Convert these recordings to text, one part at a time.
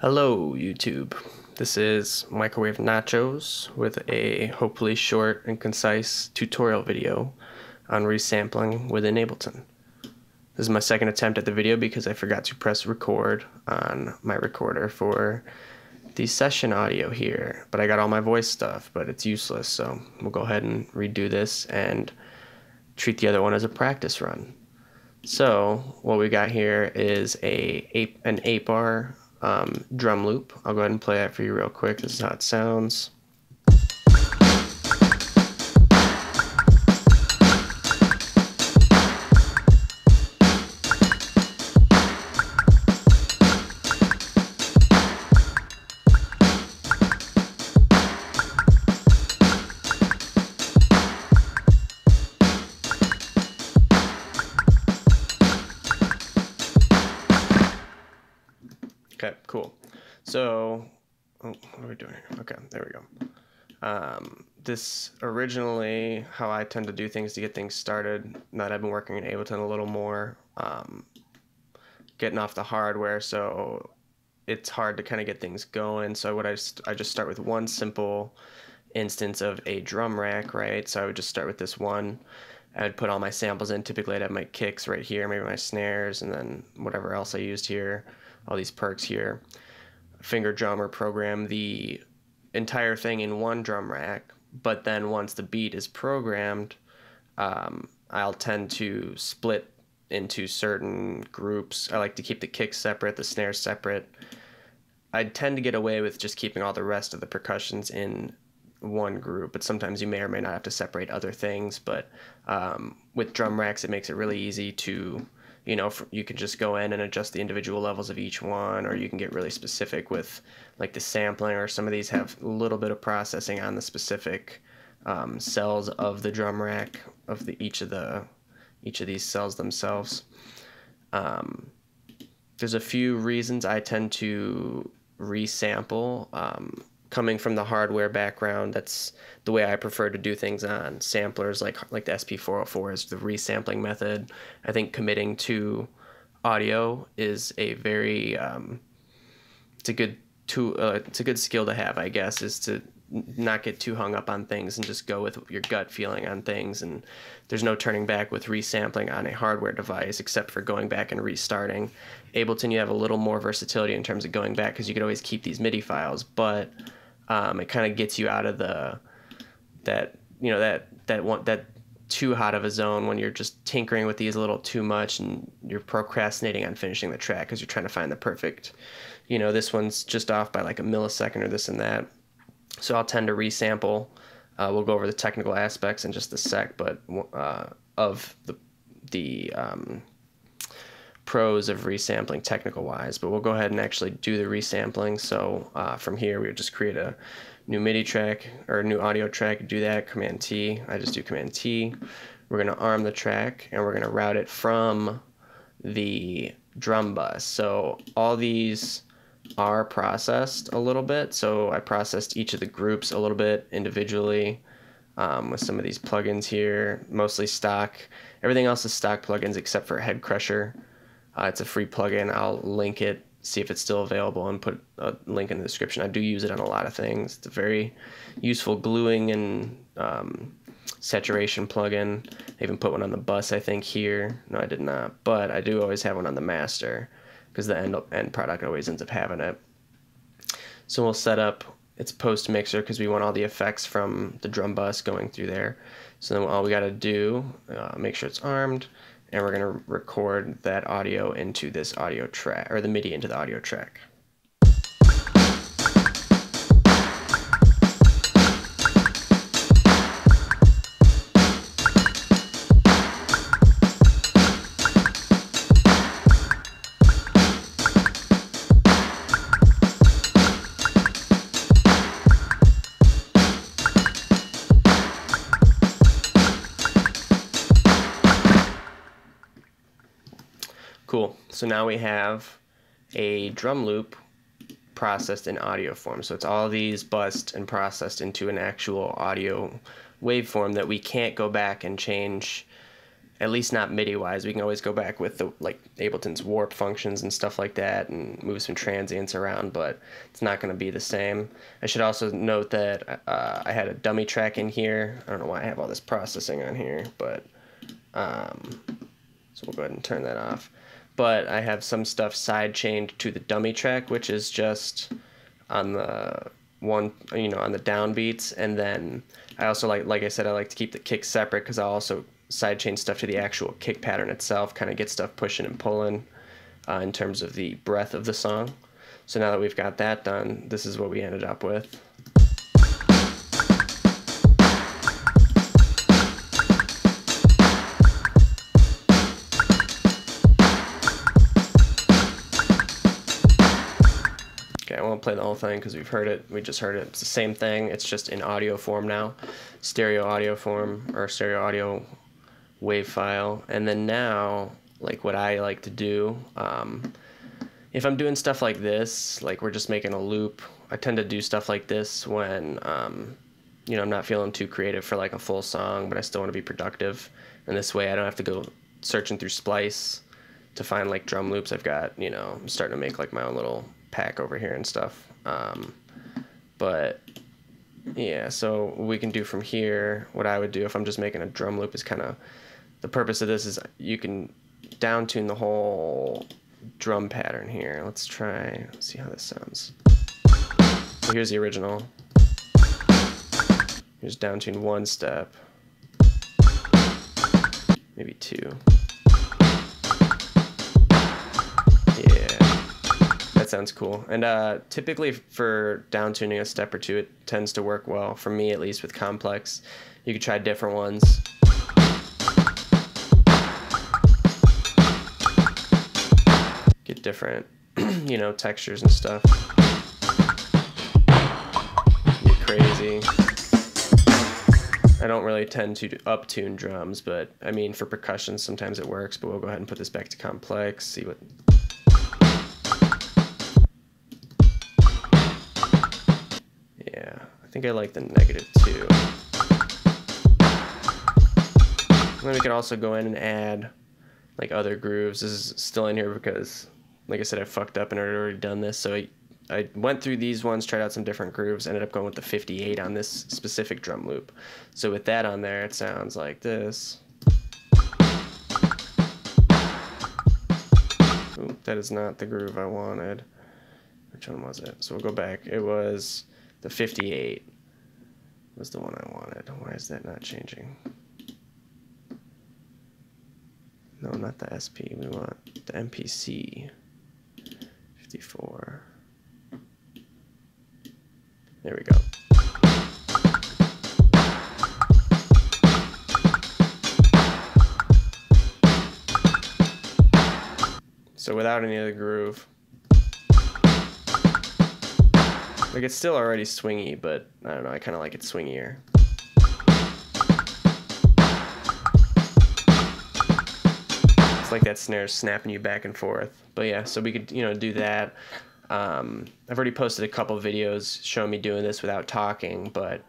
Hello, YouTube. This is Microwave Nachos with a hopefully short and concise tutorial video on resampling within Ableton. This is my second attempt at the video because I forgot to press record on my recorder for the session audio here, but I got all my voice stuff, but it's useless, so we'll go ahead and redo this and treat the other one as a practice run. So what we got here is an 8-bar drum loop. I'll go ahead and play that for you real quick. This is how it sounds. Okay, cool. So, what are we doing here? Okay, there we go. This originally, how I tend to do things to get things started, now that I've been working in Ableton a little more, getting off the hardware, so it's hard to kind of get things going. So I just start with one simple instance of a drum rack, right? So I would just start with this one. I'd put all my samples in. Typically I'd have my kicks right here, maybe my snares, and then whatever else I used here, all these perks here. Finger drum or program the entire thing in one drum rack, but then once the beat is programmed, I'll tend to split into certain groups. I like to keep the kicks separate, the snares separate. I tend to get away with just keeping all the rest of the percussions in one group, but sometimes you may or may not have to separate other things. But with drum racks, it makes it really easy to, you can just go in and adjust the individual levels of each one, or you can get really specific with like the sampling, or some of these have a little bit of processing on the specific cells of the drum rack of each of these cells themselves. There's a few reasons I tend to resample. Coming from the hardware background, that's the way I prefer to do things on samplers, like the SP404 is the resampling method. I think committing to audio is a very it's a good skill to have, I guess, is to not get too hung up on things and just go with your gut feeling on things. And there's no turning back with resampling on a hardware device except for going back and restarting. Ableton, you have a little more versatility in terms of going back because you could always keep these MIDI files, but it kind of gets you out of that too hot of a zone when you're just tinkering with these a little too much and you're procrastinating on finishing the track because you're trying to find the perfect, this one's just off by like a millisecond or this and that. So I'll tend to resample. We'll go over the technical aspects in just a sec, but of the pros of resampling technical wise, but we'll go ahead and actually do the resampling. So from here we would just create a new MIDI track or a new audio track, do that, Command T. I just do Command T. We're going to arm the track and we're going to route it from the drum bus. So all these are processed a little bit. So I processed each of the groups a little bit individually with some of these plugins here, mostly stock. Everything else is stock plugins except for Head Crusher. It's a free plugin. I'll link it, see if it's still available, and put a link in the description. I do use it on a lot of things. It's a very useful gluing and saturation plugin. I even put one on the bus, I think, here. No, I did not. But I do always have one on the master because the end product always ends up having it. So we'll set up its post mixer because we want all the effects from the drum bus going through there. So then all we got to do, make sure it's armed, and we're going to record that audio into this audio track, or the MIDI into the audio track. Cool. So now we have a drum loop processed in audio form. So it's all these bussed and processed into an actual audio waveform that we can't go back and change at least not MIDI wise. We can always go back with the like Ableton's warp functions and stuff like that and move some transients around, but it's not going to be the same. I should also note that I had a dummy track in here. I don't know why I have all this processing on here, but so we'll go ahead and turn that off. But I have some stuff side chained to the dummy track, which is just on the on the downbeats, and then I also like I said, I like to keep the kicks separate because I'll also sidechain stuff to the actual kick pattern itself, kind of get stuff pushing and pulling in terms of the breadth of the song. So now that we've got that done, this is what we ended up with. Okay, I won't play the whole thing because we've heard it. We just heard it. It's the same thing. It's just in audio form now, stereo audio form, or stereo audio wave file. And then now, like what I like to do, if I'm doing stuff like this, like we're just making a loop, I tend to do stuff like this when I'm not feeling too creative for like a full song, but I still want to be productive. And this way I don't have to go searching through Splice to find like drum loops. I've got, I'm starting to make like my own little pack over here and stuff. But yeah, so what we can do from here, what I would do if I'm just making a drum loop is kind of, the purpose of this is you can down tune the whole drum pattern here. Let's see how this sounds. So here's the original. Here's down tune one step, maybe two. Yeah, that sounds cool. And typically for down tuning a step or two, it tends to work well, for me at least, with complex. You could try different ones. Get different, textures and stuff. Get crazy. I don't really tend to up-tune drums, but I mean, for percussion, sometimes it works, but we'll go ahead and put this back to complex, see what... Yeah, I think I like the -2. And then we can also go in and add like other grooves. This is still in here because, like I said, I fucked up and I'd already done this. So I went through these ones, tried out some different grooves, ended up going with the 58 on this specific drum loop. So with that on there, it sounds like this. Ooh, that is not the groove I wanted. Which one was it? So we'll go back. It was the 58 was the one I wanted. Why is that not changing? No, not the SP. We want the MPC. 54. There we go. So without any of the groove. Like, it's still already swingy, but I don't know, I kind of like it swingier. It's like that snare's snapping you back and forth. But yeah, so we could, do that. I've already posted a couple videos showing me doing this without talking, but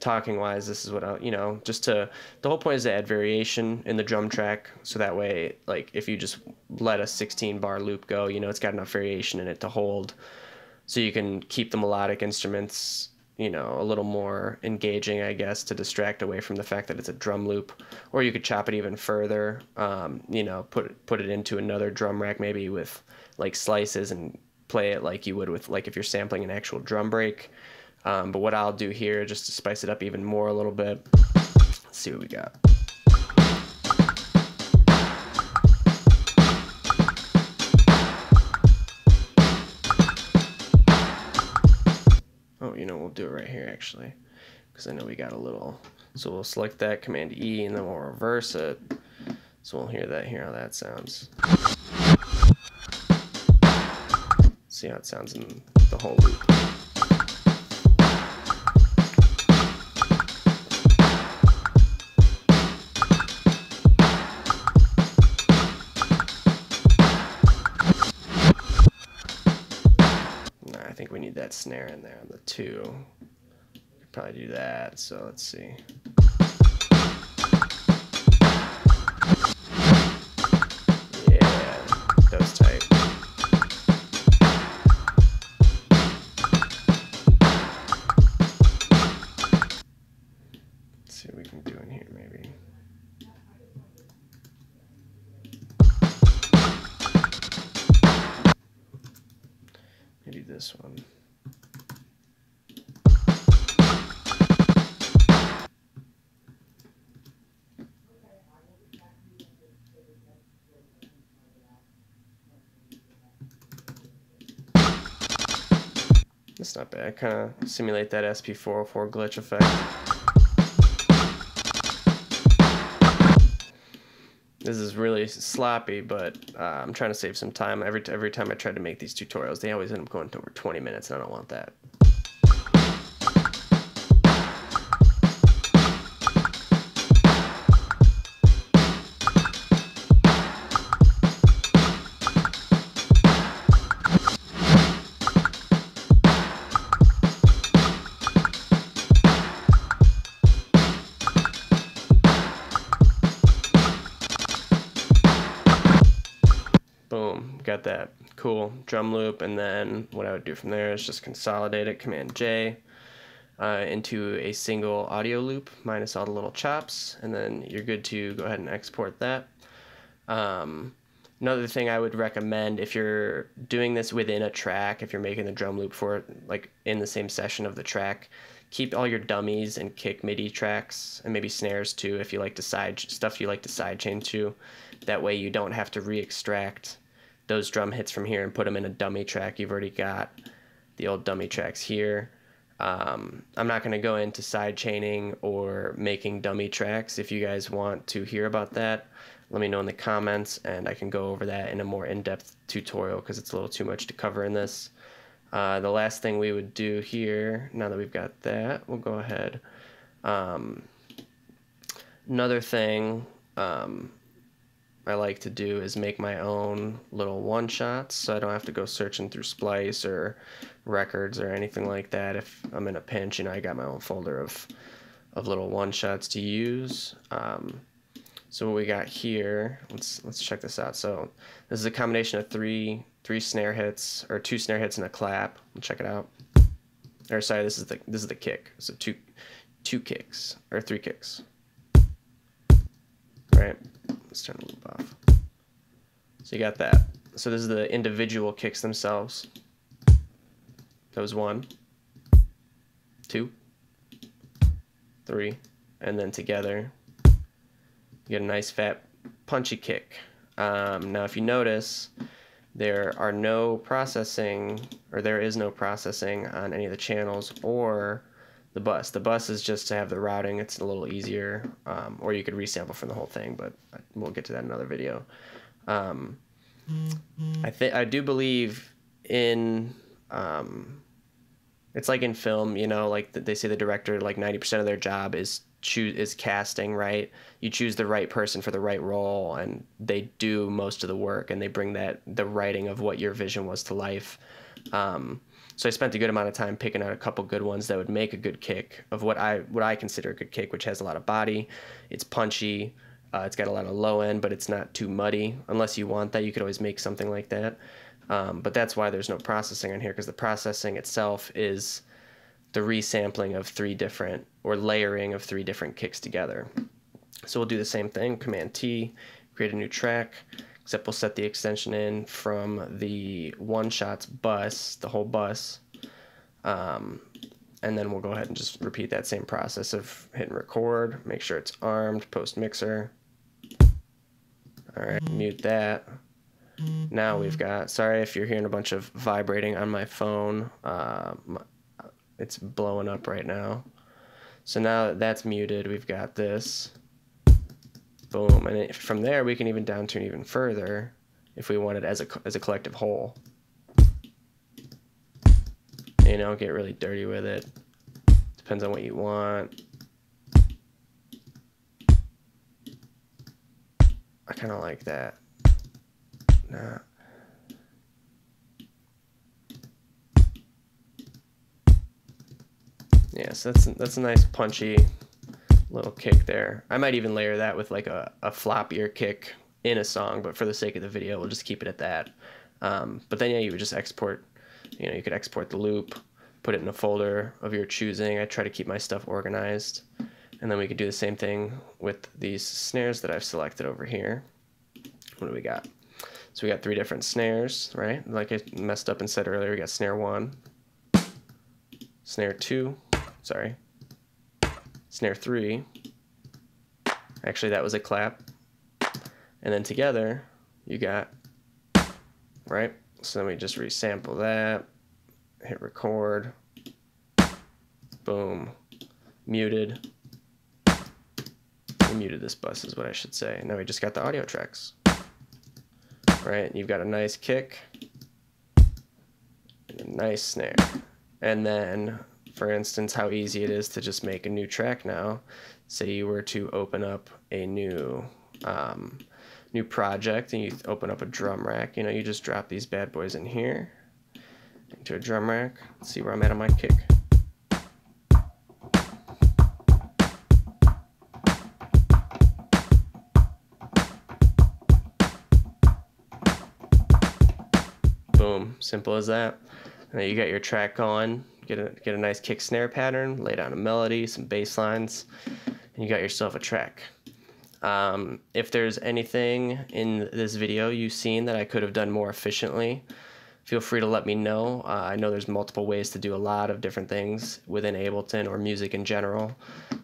talking wise, this is what the whole point is to add variation in the drum track, so that way, like, if you just let a 16-bar loop go, it's got enough variation in it to hold, so you can keep the melodic instruments, a little more engaging, I guess, to distract away from the fact that it's a drum loop. Or you could chop it even further, put it into another drum rack, maybe with like slices, and play it like you would with, like, if you're sampling an actual drum break. But what I'll do here, just to spice it up even more a little bit, let's see what we got. Oh, we'll do it right here, actually, because I know we got a little. So we'll select that, Command E, and then we'll reverse it. So we'll hear how that sounds. See how it sounds in the whole loop. I think we need that snare in there on the 2. Could probably do that, so let's see. this one. It's not bad. Kind of simulate that SP404 glitch effect. This is really sloppy, but I'm trying to save some time. Every time I try to make these tutorials, they always end up going to over 20 minutes, and I don't want that. Boom, got that cool drum loop, and then what I would do from there is just consolidate it, Command J, into a single audio loop minus all the little chops, and then you're good to go ahead and export that. Another thing I would recommend, if you're doing this within a track, if you're making the drum loop for it, like in the same session of the track, keep all your dummies and kick MIDI tracks, and maybe snares too, if you like to stuff you like to sidechain to. That way you don't have to re-extract those drum hits from here and put them in a dummy track. You've already got the old dummy tracks here. I'm not going to go into sidechaining or making dummy tracks. If you guys want to hear about that, let me know in the comments, and I can go over that in a more in-depth tutorial because it's a little too much to cover in this. The last thing we would do here, now that we've got that, we'll go ahead. Another thing I like to do is make my own little one-shots, so I don't have to go searching through Splice or records or anything like that. If I'm in a pinch, you know, I got my own folder of little one-shots to use. So what we got here, let's check this out. So this is a combination of three snare hits, or 2 snare hits and a clap. We'll check it out. Or sorry, this is the kick. So two kicks, or 3 kicks. Right. Let's turn the loop off. So you got that. So this is the individual kicks themselves. That was 1, 2, 3, and then together you get a nice fat punchy kick. Now if you notice, there is no processing on any of the channels or the bus. The bus is just to have the routing. It's a little easier, or you could resample from the whole thing, but we'll get to that in another video. I do believe in it's like in film, you know, like they say the director, like 90% of their job is casting, right? You choose the right person for the right role, and they do most of the work, and they bring the writing of what your vision was to life. So I spent a good amount of time picking out a couple good ones that would make a good kick of what I consider a good kick, which has a lot of body. It's punchy. It's got a lot of low end, but it's not too muddy. Unless you want that, you could always make something like that. But that's why there's no processing on here, because the processing itself is the resampling of 3 different, or layering of 3 different kicks together. So we'll do the same thing, Command T, create a new track, except we'll set the extension in from the one-shots bus, the whole bus, and then we'll go ahead and just repeat that same process of hitting record, make sure it's armed, post mixer. All right, mute that. Now we've got, sorry if you're hearing a bunch of vibrating on my phone, it's blowing up right now. So now that that's muted, we've got this. Boom, and from there we can even downtune even further if we want it as a collective whole. You know, get really dirty with it. Depends on what you want. I kind of like that. Nah. Yeah, so that's a nice punchy little kick there. I might even layer that with like a floppier kick in a song, but for the sake of the video, we'll just keep it at that. But then yeah, you would just export, you know, you could export the loop, put it in a folder of your choosing. I try to keep my stuff organized. And then we could do the same thing with these snares that I've selected over here. What do we got? So we got 3 different snares, right? Like I messed up and said earlier, we got snare 1, snare 2, sorry, snare 3. Actually, that was a clap. And then together, you got, right? So then we just resample that, hit record, boom, muted. We muted this bus is what I should say. Now we just got the audio tracks. Right, you've got a nice kick and a nice snare. And then, for instance, how easy it is to just make a new track now. Say you were to open up a new project and you open up a drum rack. You know, you just drop these bad boys in here into a drum rack. Let's see where I'm at on my kick. Boom, simple as that. And then you got your track going, get a nice kick snare pattern, lay down a melody, some bass lines, and you got yourself a track. If there's anything in this video you've seen that I could have done more efficiently, feel free to let me know. I know there's multiple ways to do a lot of different things within Ableton or music in general,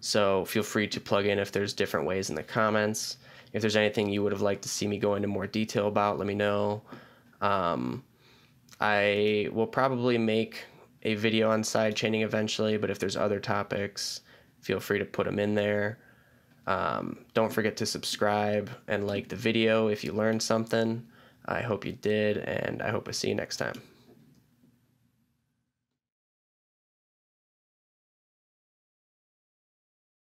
so feel free to plug in if there's different ways in the comments. If there's anything you would have liked to see me go into more detail about, let me know. I will probably make a video on sidechaining eventually, but if there's other topics, feel free to put them in there. Don't forget to subscribe and like the video if you learned something. I hope you did, and I hope I see you next time.